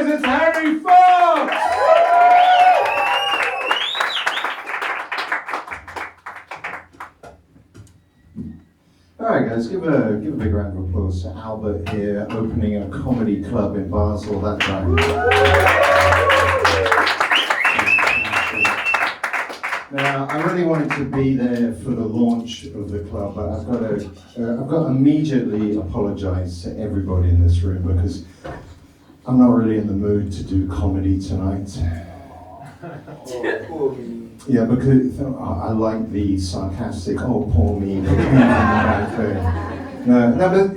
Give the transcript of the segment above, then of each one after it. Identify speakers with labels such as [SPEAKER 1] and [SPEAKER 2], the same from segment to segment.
[SPEAKER 1] guys, it's Harry Fox! All right, guys, give a big round of applause to Albert here, opening a comedy club in Basel that time. Now, I really wanted to be there for the launch of the club, but I've got to immediately apologize to everybody in this room because I'm not really in the mood to do comedy tonight. Yeah, because I like the sarcastic, oh, poor me. No, but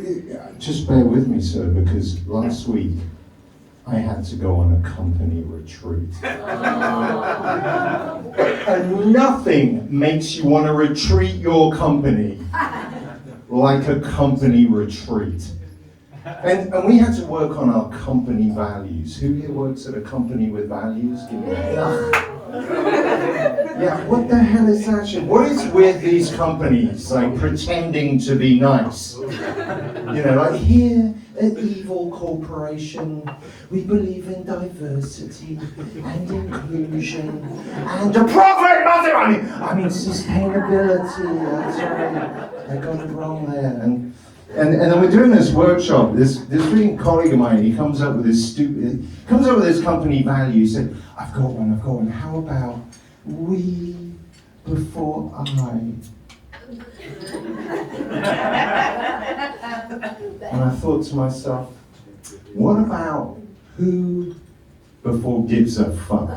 [SPEAKER 1] just bear with me, sir, because last week I had to go on a company retreat. And nothing makes you want to retreat your company like a company retreat. And we had to work on our company values. Who here works at a company with values? Give me yeah, what the hell is that shit? What is with these companies, like, pretending to be nice? You know, like, here at Evil Corporation, we believe in diversity and inclusion and a profit, nothing, I mean sustainability, sorry, I got it wrong there. And then we're doing this workshop, this really colleague of mine, he comes up with this company value, he said, I've got one, how about we before I? And I thought to myself, what about who before gives a fuck?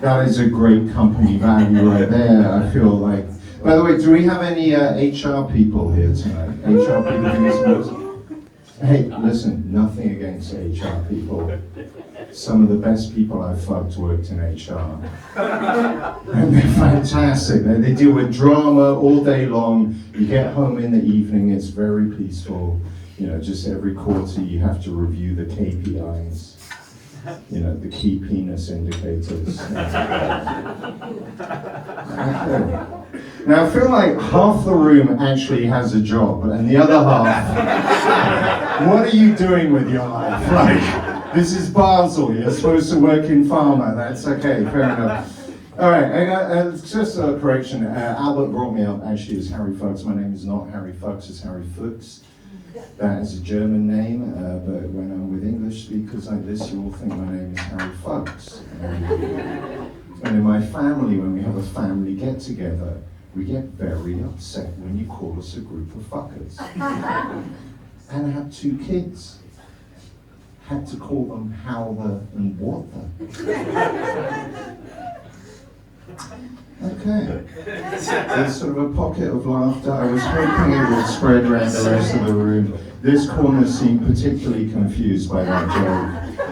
[SPEAKER 1] That is a great company value right there, I feel like. By the way, do we have any HR people here tonight? HR people in this room? Hey, listen, nothing against HR people. Some of the best people I've fucked worked in HR. And they're fantastic. They deal with drama all day long. You get home in the evening, it's very peaceful. You know, just every quarter you have to review the KPIs. You know, the key penis indicators. Now I feel like half the room actually has a job, and the other half, what are you doing with your life? Like, this is Basel, you're supposed to work in pharma, that's okay, fair enough. All right, just a correction, Albert brought me up actually as Harry Fox. My name is not Harry Fox, it's Harry Fuchs. That is a German name, but when I'm with English speakers like this, you all think my name is Harry Fox. And in my family, when we have a family get-together, we get very upset when you call us a group of fuckers. And I have 2 kids. Had to call them Howler and Water. Okay. There's sort of a pocket of laughter. I was hoping it would spread around the rest of the room. This corner seemed particularly confused by that joke.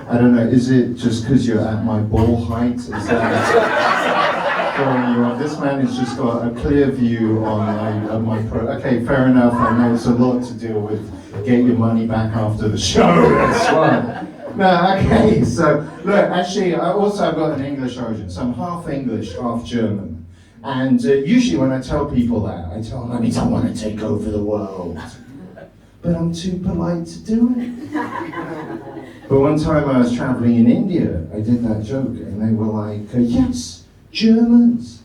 [SPEAKER 1] I don't know, is it just because you're at my ball height? Is that throwing you off? This man has just got a clear view on my pro. Okay, fair enough. I know it's a lot to deal with. Get your money back after the show. That's fine. No, okay, so look, actually, I've got an English origin, so I'm half English, half German. And usually when I tell people that, I tell them that means I want to take over the world. But I'm too polite to do it. But one time I was traveling in India, I did that joke, and they were like, yes, Germans,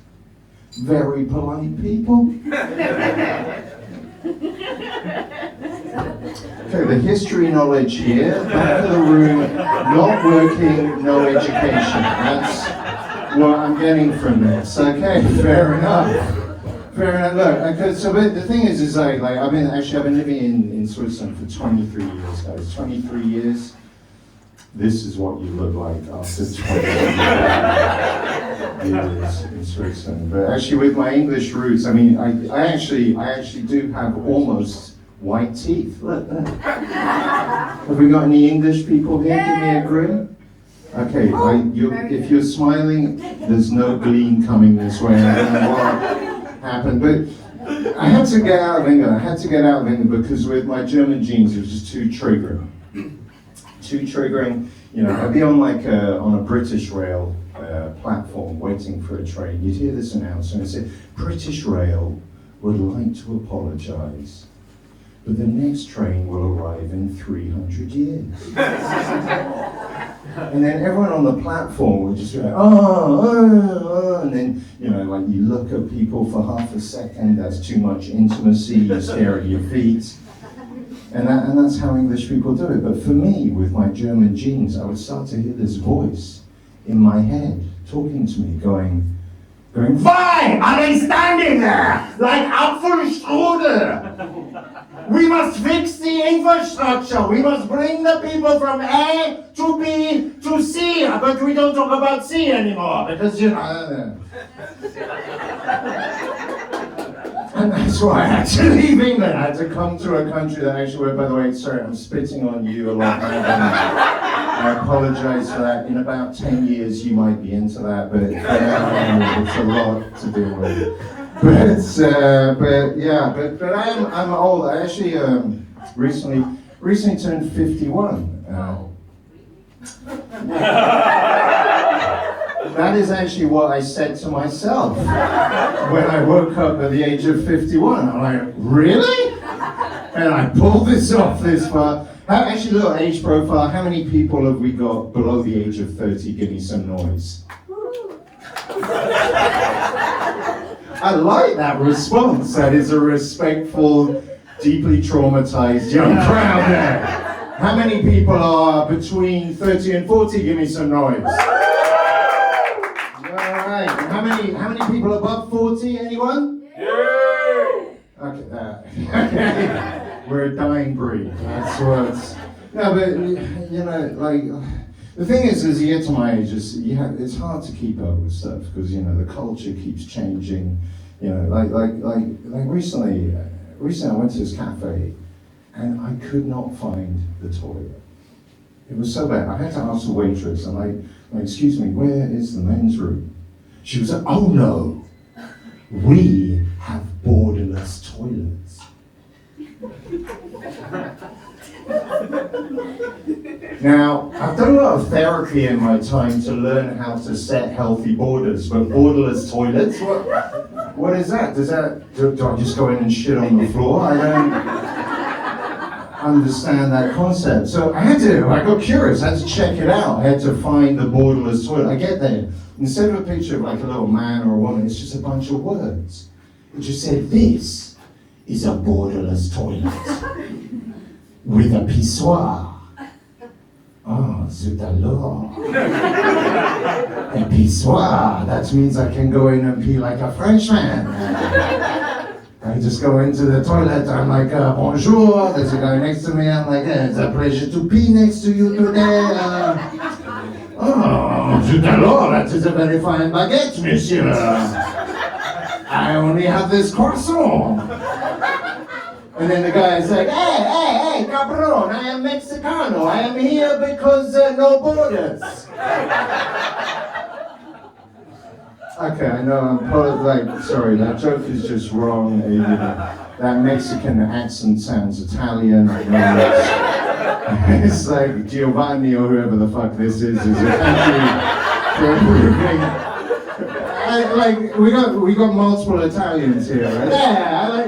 [SPEAKER 1] very polite people. Okay, the history knowledge here, back of the room, not working, no education. That's what I'm getting from this. Okay, fair enough. Fair enough. Look, okay, so the thing is I've been living in Switzerland for 23 years, guys. 23 years. This is what you look like after 23 years in Switzerland. But actually, with my English roots, I mean, I actually do have almost white teeth. Look there. Have we got any English people here? Give me a grin. Okay, if you're smiling, there's no gleam coming this way. I don't know what happened, but I had to get out of England. Because with my German genes, it was just too triggering. You know, I'd be on on a British Rail platform waiting for a train. You'd hear this announcement and it said, British Rail would like to apologise but the next train will arrive in 300 years. And then everyone on the platform would just go, and then, like you look at people for half a second, that's too much intimacy, you stare at your feet. And that's how English people do it. But for me, with my German genes, I would start to hear this voice in my head talking to me, going, why are they standing there like Apfelstrudel? We must fix the infrastructure. We must bring the people from A to B to C. But we don't talk about C anymore because, And that's why I had to leave England. I had to come to a country that actually worked. By the way, sorry, I'm spitting on you a lot. I apologize for that. In about 10 years, you might be into that, but it's a lot to deal with. But I'm old. I actually recently turned 51. That is actually what I said to myself when I woke up at the age of 51. I'm like, really? And I pulled this off this far. Actually, little age profile. How many people have we got below the age of 30? Give me some noise. I like that response. That is a respectful, deeply traumatized young crowd there. How many people are between 30 and 40? Give me some noise. Alright, how many people above 40? Anyone? Yeah. Okay, we're a dying breed. That's what's. No, but the thing is, as you get to my age, it's hard to keep up with stuff because the culture keeps changing. Like recently I went to this cafe and I could not find the toilet. It was so bad. I had to ask the waitress. I'm like, excuse me, where is the men's room? She was like, oh no, we have borderless toilets. Now, I've done a lot of therapy in my time to learn how to set healthy borders, but borderless toilets, what is that? Do I just go in and shit on the floor? I don't understand that concept. So I got curious, I had to check it out. I had to find the borderless toilet. I get there. Instead of a picture of like a little man or a woman, it's just a bunch of words. It just said, this is a borderless toilet with a pissoir. Oh, zut alors. A pissoir, that means I can go in and pee like a Frenchman. I just go into the toilet, I'm like, bonjour, there's a guy next to me, I'm like, it's a pleasure to pee next to you today. Oh, zut alors, that is a very fine baguette, monsieur. I only have this croissant. And then the guy is like, hey, cabron, I am Mexicano. I am here because no borders. Okay, I know, I'm sorry, that joke is just wrong. That Mexican accent sounds Italian. I know it's like Giovanni or whoever the fuck this is a country for improving. We got multiple Italians here. Right? Yeah,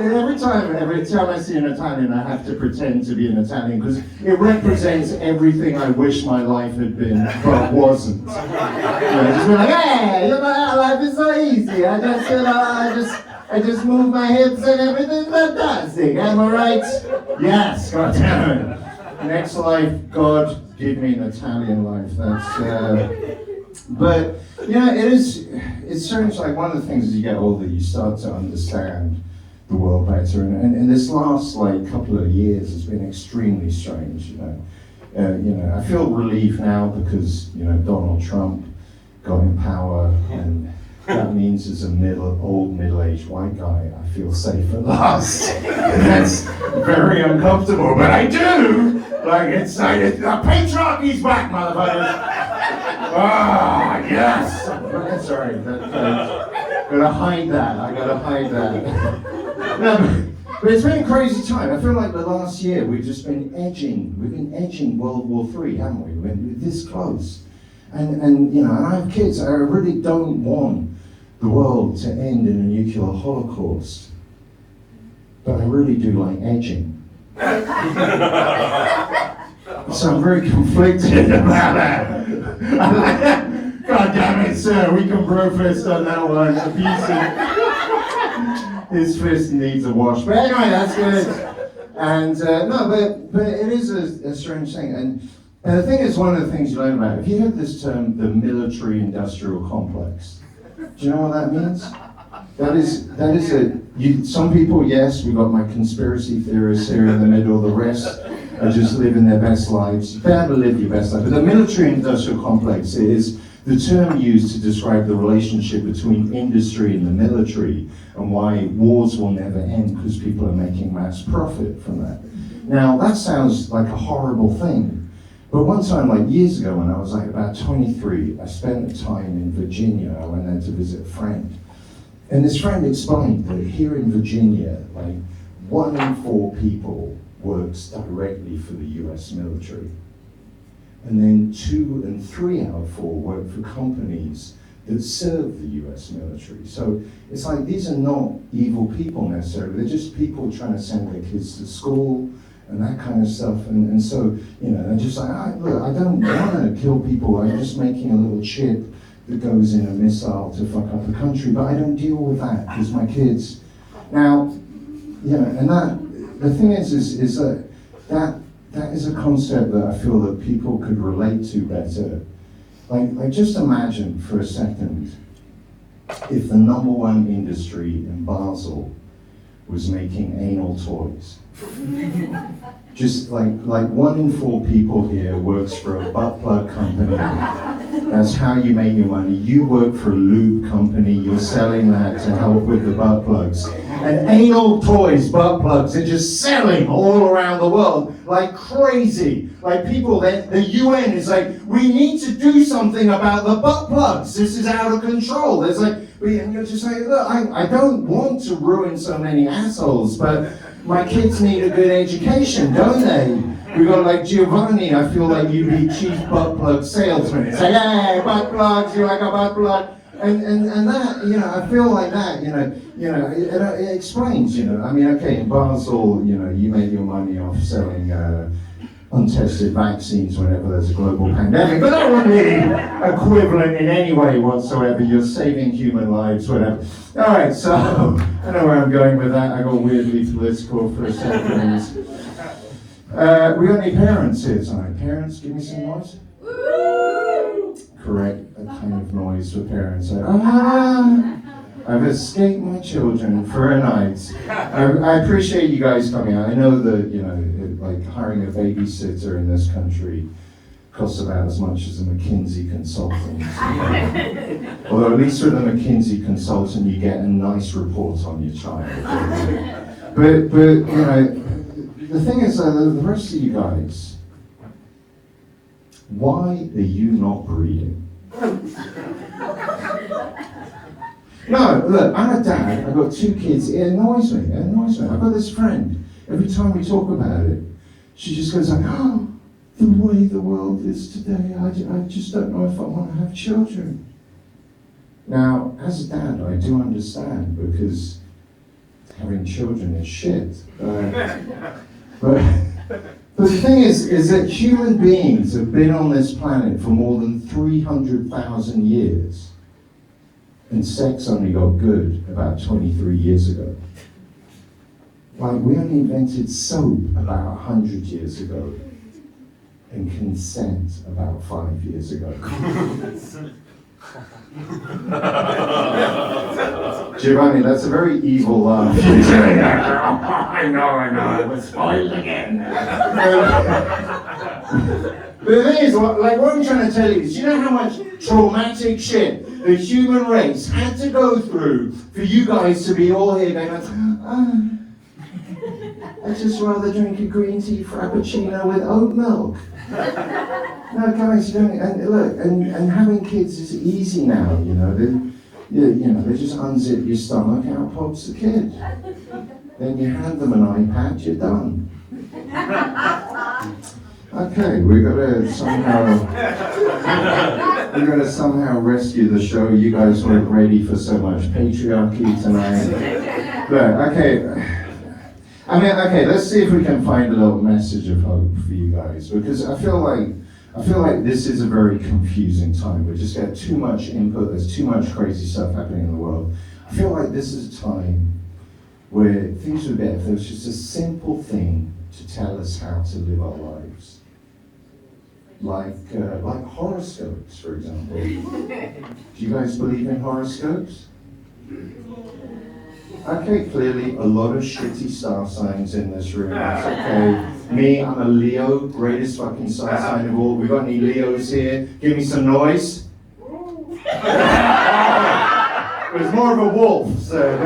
[SPEAKER 1] every time I see an Italian, I have to pretend to be an Italian because it represents everything I wish my life had been, but wasn't. Just be like, hey, my life is so easy. I just move my hips and everything's fantastic. Am I right? Yes, God damn it. Next life, God give me an Italian life. That's. But it's strange. Like one of the things as you get older, you start to understand the world better. And this last couple of years has been extremely strange. I feel relief now because Donald Trump got in power, and that means as a middle-aged white guy, I feel safe at last. And that's very uncomfortable, but I do. It's like the patriarchy's back, motherfuckers. Ah, yes! Sorry, gotta hide that. I gotta hide that. No, but it's been a crazy time. I feel like the last year we've just been edging. We've been edging World War III, haven't we? We've been this close. And I have kids. I really don't want the world to end in a nuclear holocaust. But I really do like edging. So I'm very conflicted about that. God damn it, sir, we can protest on that one. Abusive. His fist needs a wash. But anyway, that's good. And no, but it is a strange thing. And the thing is, one of the things you learn about, have you heard this term, the military-industrial complex? Do you know what that means? That is some people, yes, we've got my conspiracy theorists here in the middle, the rest are just living their best lives. You better live your best life. But the military-industrial complex is the term used to describe the relationship between industry and the military and why wars will never end because people are making mass profit from that. Now, that sounds like a horrible thing. But one time, like years ago, when I was like about 23, I spent time in Virginia. I went there to visit a friend. And this friend explained that here in Virginia, like 1 in 4 people works directly for the US military. And then 2 and 3 out of 4 work for companies that serve the US military. So it's like these are not evil people necessarily, they're just people trying to send their kids to school and that kind of stuff. And so, you know, they're just like, look, I don't want to kill people, I'm just making a little chip that goes in a missile to fuck up a country, but I don't deal with that because my kids. Now, you know, and that, the thing is that is a concept that I feel that people could relate to better. Like just imagine for a second if the #1 industry in Basel was making anal toys. Just like 1 in 4 people here works for a butt plug company. That's how you make your money. You work for a lube company, you're selling that to help with the butt plugs. And anal toys, butt plugs, are just selling all around the world like crazy. Like people, the UN is like, we need to do something about the butt plugs. This is out of control. There's like, and you're just like, look, I don't want to ruin so many assholes, but my kids need a good education, don't they? We got like Giovanni, I feel like you'd be chief butt plug salesman. It's like, hey, butt plugs, you like a butt plug? And that, you know, I feel like that, it explains, I mean, okay, in Basel, you make your money off selling untested vaccines whenever there's a global pandemic, but that wouldn't be equivalent in any way whatsoever. You're saving human lives, whatever. All right, so I know where I'm going with that. I got weirdly political for a second. We got any parents here tonight? Parents, give me some noise. Correct, a kind of noise for parents. I've escaped my children for a night. I appreciate you guys coming out. I know that, like hiring a babysitter in this country costs about as much as a McKinsey consultant. Although at least with a McKinsey consultant, you get a nice report on your child. But the thing is, the rest of you guys, why are you not breeding? No, look, I'm a dad, I've got 2 kids, it annoys me. I've got this friend, every time we talk about it, she just goes like, oh, the way the world is today, I just don't know if I want to have children. Now, as a dad, I do understand, because having children is shit. But the thing is that human beings have been on this planet for more than 300,000 years. And sex only got good about 23 years ago. Like, we only invented soap about 100 years ago. And consent about 5 years ago. Giovanni, that's a very evil laugh. I know, we're spoiled again. But the thing is, what I'm trying to tell you is, you know how much traumatic shit the human race had to go through for you guys to be all here going, I'd just rather drink a green tea frappuccino with oat milk. No, guys, you don't, and look, and having kids is easy now, they just unzip your stomach, out pops the kid. Then you hand them an iPad, you're done. Okay, we gotta somehow rescue the show. You guys weren't ready for so much patriarchy tonight. But okay, I mean, okay, let's see if we can find a little message of hope for you guys, because I feel like this is a very confusing time. We just get too much input, there's too much crazy stuff happening in the world. I feel like this is a time where things would be better if there was just a simple thing to tell us how to live our lives. Like horoscopes, for example. Do you guys believe in horoscopes? Okay, clearly a lot of shitty star signs in this room. That's okay. Me, I'm a Leo, greatest fucking star sign of all. We got any Leos here? Give me some noise. It was more of a wolf, so.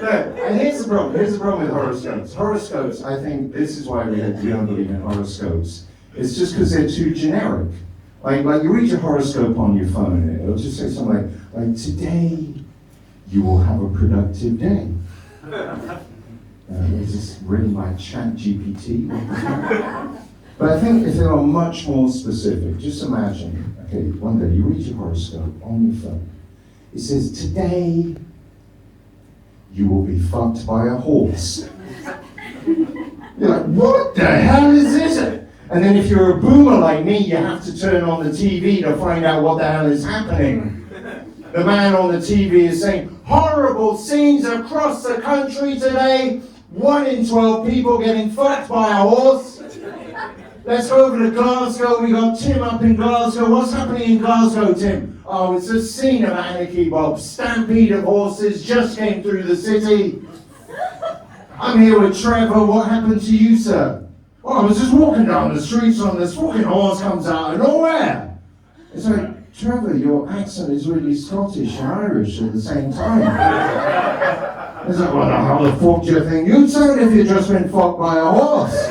[SPEAKER 1] And here's the problem with horoscopes. Horoscopes, I think this is why we don't believe in horoscopes. It's just because they're too generic. Like you read your horoscope on your phone, and it'll just say something like today you will have a productive day. Is this written by ChatGPT? But I think if they are much more specific, just imagine, okay, one day you read your horoscope on your phone. It says today you will be fucked by a horse. You're like, what the hell is this? And then if you're a boomer like me, you have to turn on the TV to find out what the hell is happening. The man on the TV is saying, horrible scenes across the country today. 1 in 12 people getting fucked by a horse. Let's go over to Glasgow. We got Tim up in Glasgow. What's happening in Glasgow, Tim? Oh, it's a scene of anarchy, Bob. Stampede of horses just came through the city. I'm here with Trevor. What happened to you, sir? Oh, I was just walking down the streets and this fucking horse comes out of nowhere. It's like, Trevor, your accent is really Scottish and Irish at the same time. It's like, well, how the fuck do you think you'd sound if you'd just been fucked by a horse?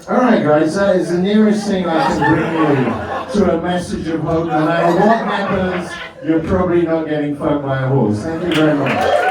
[SPEAKER 1] Alright guys, that is the nearest thing I can bring you to a message of hope. No matter what happens, you're probably not getting fucked by a horse. Thank you very much.